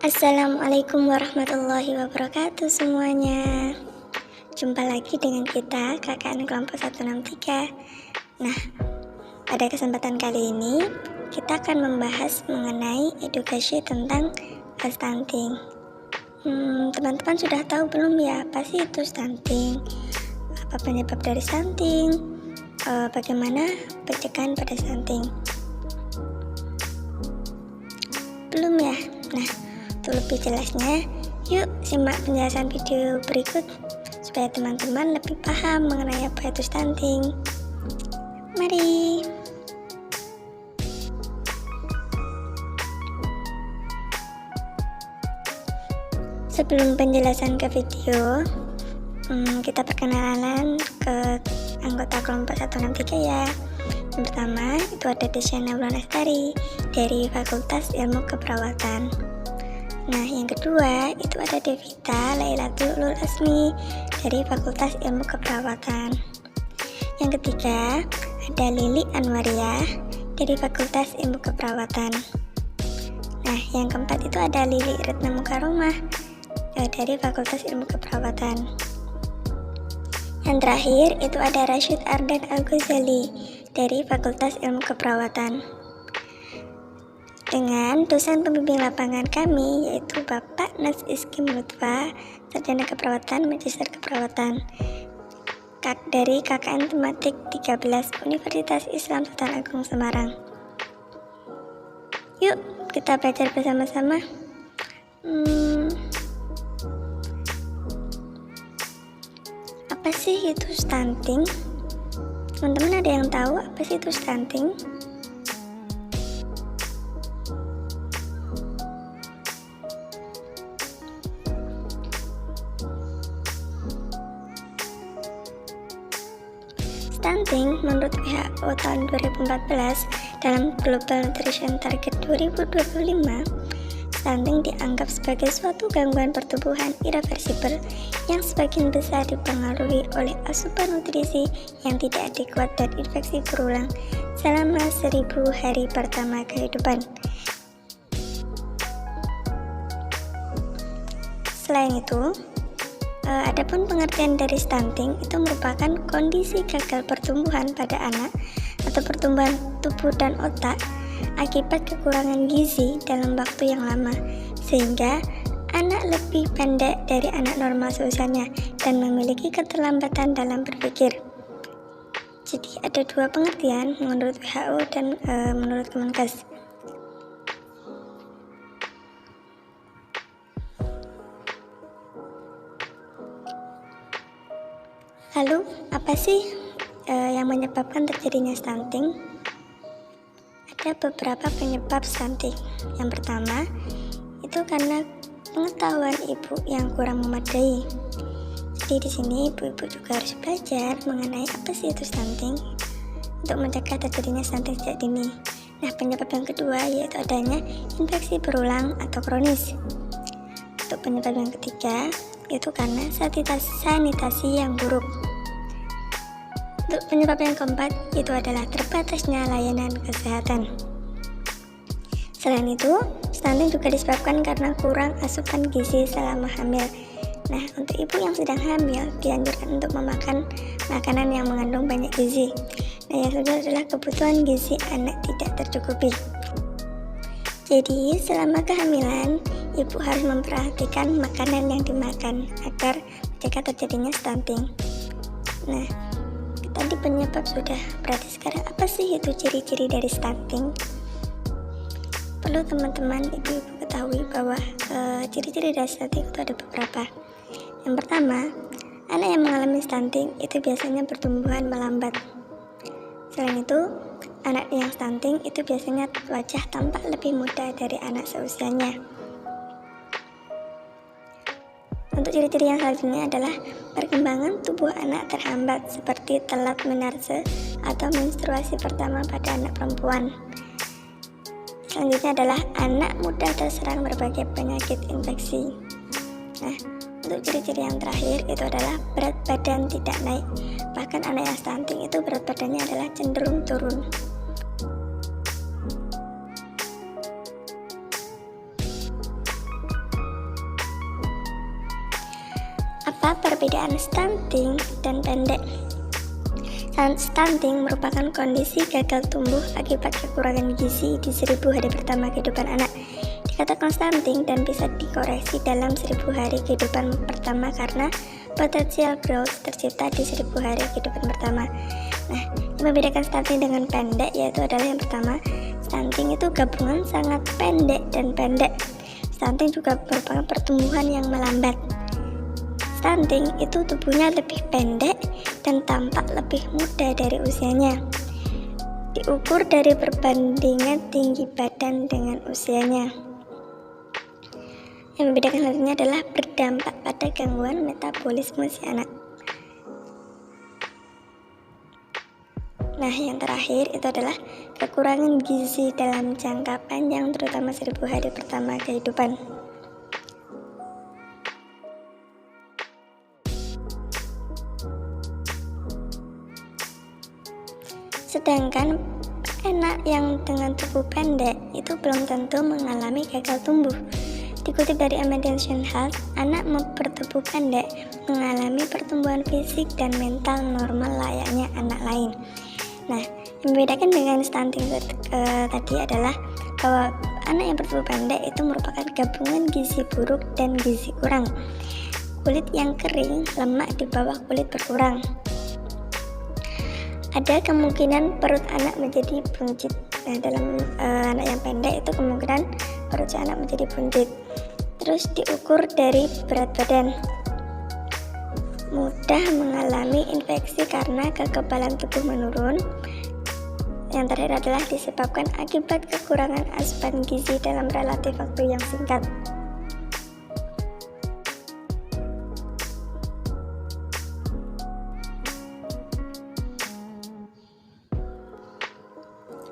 Assalamualaikum warahmatullahi wabarakatuh semuanya. Jumpa lagi dengan kita KKN kelompok 163. Nah, pada kesempatan kali ini kita akan membahas mengenai edukasi tentang stunting. Teman-teman sudah tahu belum ya apa sih itu stunting? Apa penyebab dari stunting? Bagaimana pencegahan pada stunting? Belum ya? Nah, untuk lebih jelasnya, yuk simak penjelasan video berikut supaya teman-teman lebih paham mengenai apa itu stunting. Mari. Sebelum penjelasan ke video, kita perkenalan ke anggota kelompok 163 ya. Yang pertama itu ada Desyana Wulan Lestari dari Fakultas Ilmu Keperawatan. Nah, yang kedua itu ada Devita Lailatul Asmi dari Fakultas Ilmu Keperawatan. Yang ketiga ada Lili Anwaria dari Fakultas Ilmu Keperawatan. Nah, yang keempat itu ada Lili Retna Mukaromah dari Fakultas Ilmu Keperawatan. Yang terakhir itu ada Rashid Ardan Al-Ghazali dari Fakultas Ilmu Keperawatan. Dengan dosen pembimbing lapangan kami yaitu Bapak Nas Iskim Lutfa, Sarjana Keperawatan, Magister Keperawatan dari KKN Tematik 13 Universitas Islam Sultan Agung Semarang. Yuk kita belajar bersama-sama. Apa sih itu stunting? Teman-teman ada yang tahu apa sih itu stunting? Stunting menurut WHO tahun 2014 dalam Global Nutrition Target 2025, stunting dianggap sebagai suatu gangguan pertumbuhan irreversibel yang sebagian besar dipengaruhi oleh asupan nutrisi yang tidak adekuat dan infeksi berulang selama 1000 hari pertama kehidupan. Selain itu, adapun pengertian dari stunting itu merupakan kondisi gagal pertumbuhan pada anak atau pertumbuhan tubuh dan otak akibat kekurangan gizi dalam waktu yang lama, sehingga anak lebih pendek dari anak normal seusianya dan memiliki keterlambatan dalam berpikir. Jadi ada dua pengertian menurut WHO dan menurut Kemenkes. Lalu, apa sih yang menyebabkan terjadinya stunting? Ada beberapa penyebab stunting. Yang pertama, itu karena pengetahuan ibu yang kurang memadai. Jadi di sini ibu-ibu juga harus belajar mengenai apa sih itu stunting untuk mencegah terjadinya stunting sejak dini. Nah, penyebab yang kedua yaitu adanya infeksi berulang atau kronis. Untuk penyebab yang ketiga yaitu karena sanitasi yang buruk. Untuk penyebab yang keempat itu adalah terbatasnya layanan kesehatan. Selain itu, stunting juga disebabkan karena kurang asupan gizi selama hamil. Nah, untuk ibu yang sedang hamil dianjurkan untuk memakan makanan yang mengandung banyak gizi. Nah, yang kedua adalah kebutuhan gizi anak tidak tercukupi. Jadi, selama kehamilan, ibu harus memperhatikan makanan yang dimakan agar mencegah terjadinya stunting. Nah, tadi penyebab sudah, berarti sekarang apa sih itu ciri-ciri dari stunting? Perlu teman-teman ibu-ibu ketahui bahwa ciri-ciri dari stunting itu ada beberapa. Yang pertama, anak yang mengalami stunting itu biasanya pertumbuhan melambat. Selain itu, anak yang stunting itu biasanya wajah tampak lebih muda dari anak seusianya. Untuk ciri-ciri yang selanjutnya adalah perkembangan tubuh anak terhambat seperti telat menarse atau menstruasi pertama pada anak perempuan. Selanjutnya adalah anak mudah terserang berbagai penyakit infeksi. Nah, untuk ciri-ciri yang terakhir itu adalah berat badan tidak naik. Bahkan anak yang stunting itu berat badannya adalah cenderung turun. Perbedaan stunting dan pendek. Stunting merupakan kondisi gagal tumbuh akibat kekurangan gizi di 1000 hari pertama kehidupan anak. Dikatakan stunting dan bisa dikoreksi dalam 1000 hari kehidupan pertama karena potensial growth tercipta di 1000 hari kehidupan pertama. Nah, yang membedakan stunting dengan pendek yaitu adalah yang pertama, stunting itu gabungan sangat pendek dan pendek. Stunting juga merupakan pertumbuhan yang melambat. Stunting itu tubuhnya lebih pendek dan tampak lebih muda dari usianya. Diukur dari perbandingan tinggi badan dengan usianya. Yang membedakan selanjutnya adalah berdampak pada gangguan metabolisme si anak. Nah, yang terakhir itu adalah kekurangan gizi dalam jangka panjang terutama 1000 hari pertama kehidupan. Sedangkan anak yang dengan tubuh pendek itu belum tentu mengalami gagal tumbuh. Dikutip dari Emergency Health, anak bertubuh pendek mengalami pertumbuhan fisik dan mental normal layaknya anak lain. Nah, yang membedakan dengan stunting tadi adalah bahwa anak yang bertubuh pendek itu merupakan gabungan gizi buruk dan gizi kurang. Kulit yang kering, lemak di bawah kulit berkurang. Ada kemungkinan perut anak menjadi buncit. Nah, dalam anak yang pendek itu kemungkinan perut si anak menjadi buncit. Terus diukur dari berat badan. Mudah mengalami infeksi karena kekebalan tubuh menurun. Yang terakhir adalah disebabkan akibat kekurangan asupan gizi dalam relatif waktu yang singkat.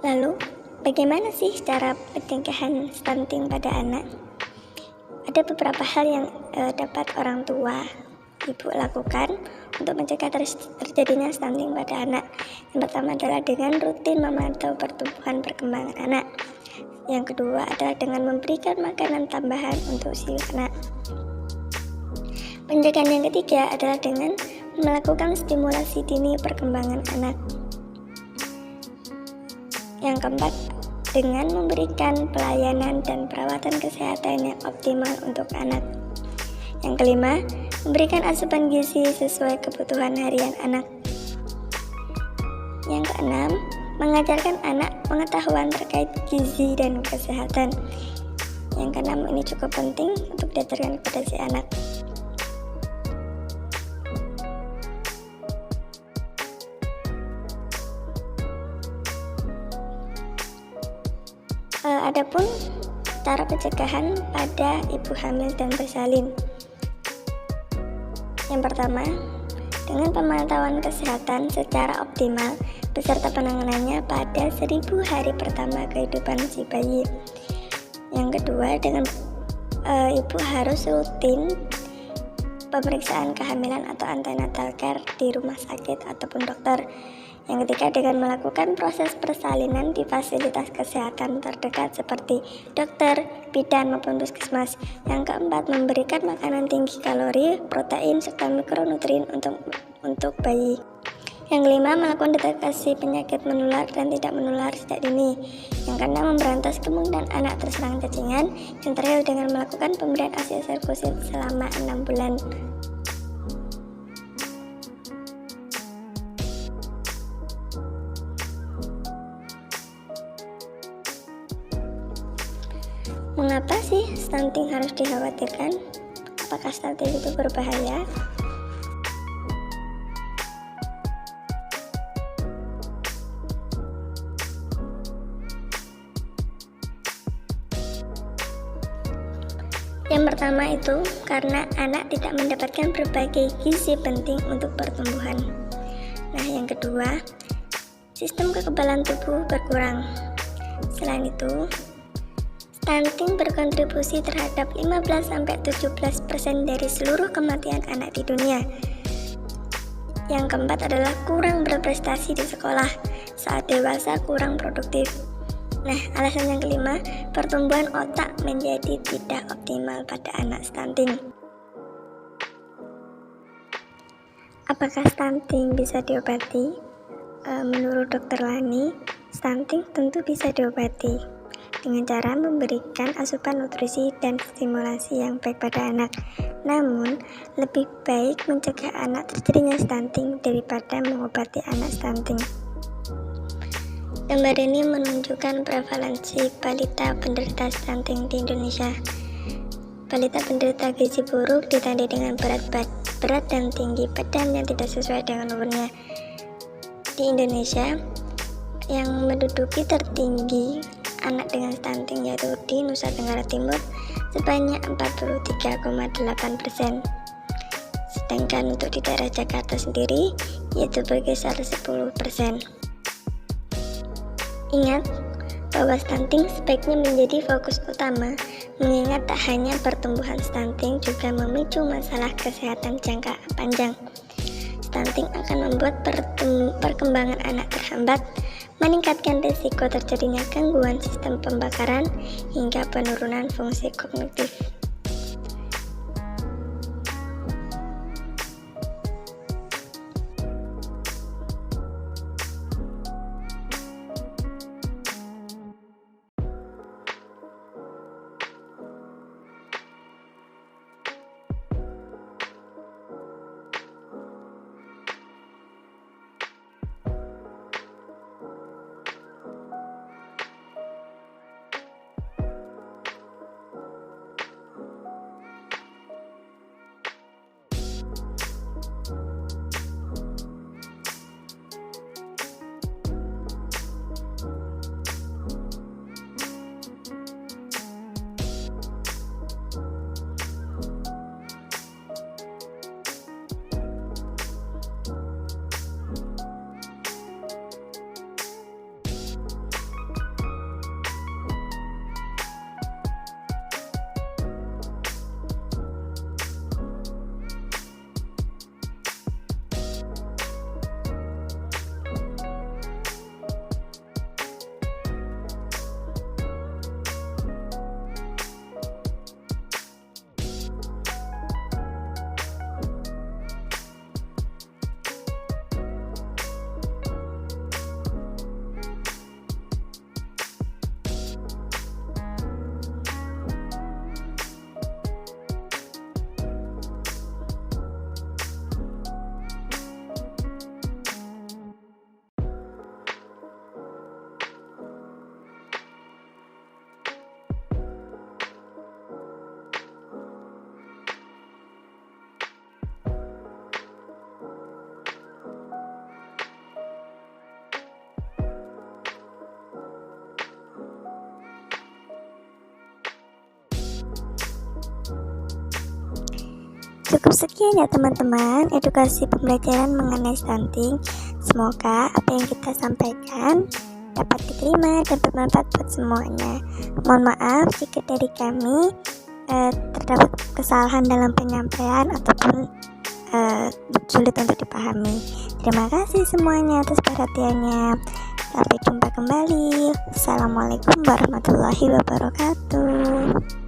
Lalu, bagaimana sih cara pencegahan stunting pada anak? Ada beberapa hal yang dapat orang tua, ibu lakukan untuk mencegah terjadinya stunting pada anak. Yang pertama adalah dengan rutin memantau pertumbuhan perkembangan anak. Yang kedua adalah dengan memberikan makanan tambahan untuk si anak. Pencegahan yang ketiga adalah dengan melakukan stimulasi dini perkembangan anak. Yang keempat, dengan memberikan pelayanan dan perawatan kesehatan yang optimal untuk anak. Yang kelima, memberikan asupan gizi sesuai kebutuhan harian anak. Yang keenam, mengajarkan anak pengetahuan terkait gizi dan kesehatan. Yang keenam ini cukup penting untuk diajarkan kepada si anak. Adapun cara pencegahan pada ibu hamil dan bersalin. Yang pertama, dengan pemantauan kesehatan secara optimal beserta penanganannya pada 1000 hari pertama kehidupan si bayi. Yang kedua, dengan ibu harus rutin pemeriksaan kehamilan atau antenatal care di rumah sakit ataupun dokter. Yang ketiga, dengan melakukan proses persalinan di fasilitas kesehatan terdekat seperti dokter, bidan maupun puskesmas. Yang keempat, memberikan makanan tinggi kalori, protein, serta mikronutrien untuk bayi. Yang kelima, melakukan deteksi penyakit menular dan tidak menular sejak dini. Yang keenam, memberantas kemungkinan anak terserang cacingan. Yang terakhir, dengan melakukan pemberian ASI eksklusif selama 6 bulan. Mengapa sih stunting harus dikhawatirkan? Apakah stunting itu berbahaya? Yang pertama itu karena anak tidak mendapatkan berbagai gizi penting untuk pertumbuhan. Nah, yang kedua, sistem kekebalan tubuh berkurang. Selain itu, stunting berkontribusi terhadap 15-17% dari seluruh kematian anak di dunia. Yang keempat adalah kurang berprestasi di sekolah, saat dewasa kurang produktif. Nah, alasan yang kelima, pertumbuhan otak menjadi tidak optimal pada anak stunting. Apakah stunting bisa diobati? Menurut Dr. Lani, stunting tentu bisa diobati dengan cara memberikan asupan nutrisi dan stimulasi yang baik pada anak. Namun, lebih baik mencegah anak terjadinya stunting daripada mengobati anak stunting. Gambar ini menunjukkan prevalensi balita penderita stunting di Indonesia. Balita penderita gizi buruk ditandai dengan berat dan tinggi badan yang tidak sesuai dengan umurnya. Di Indonesia, yang menduduki tertinggi anak dengan stunting yaitu di Nusa Tenggara Timur sebanyak 43,8%. Sedangkan untuk di daerah Jakarta sendiri yaitu berkisar 10%. Ingat bahwa stunting sebaiknya menjadi fokus utama, mengingat tak hanya pertumbuhan stunting juga memicu masalah kesehatan jangka panjang. Stunting akan membuat perkembangan anak terhambat, meningkatkan risiko terjadinya gangguan sistem pembakaran hingga penurunan fungsi kognitif. Cukup sekian ya teman-teman edukasi pembelajaran mengenai stunting. Semoga apa yang kita sampaikan dapat diterima dan bermanfaat buat semuanya. Mohon maaf jika dari kami terdapat kesalahan dalam penyampaian ataupun sulit untuk dipahami. Terima kasih semuanya atas perhatiannya. Sampai jumpa kembali. Assalamualaikum warahmatullahi wabarakatuh.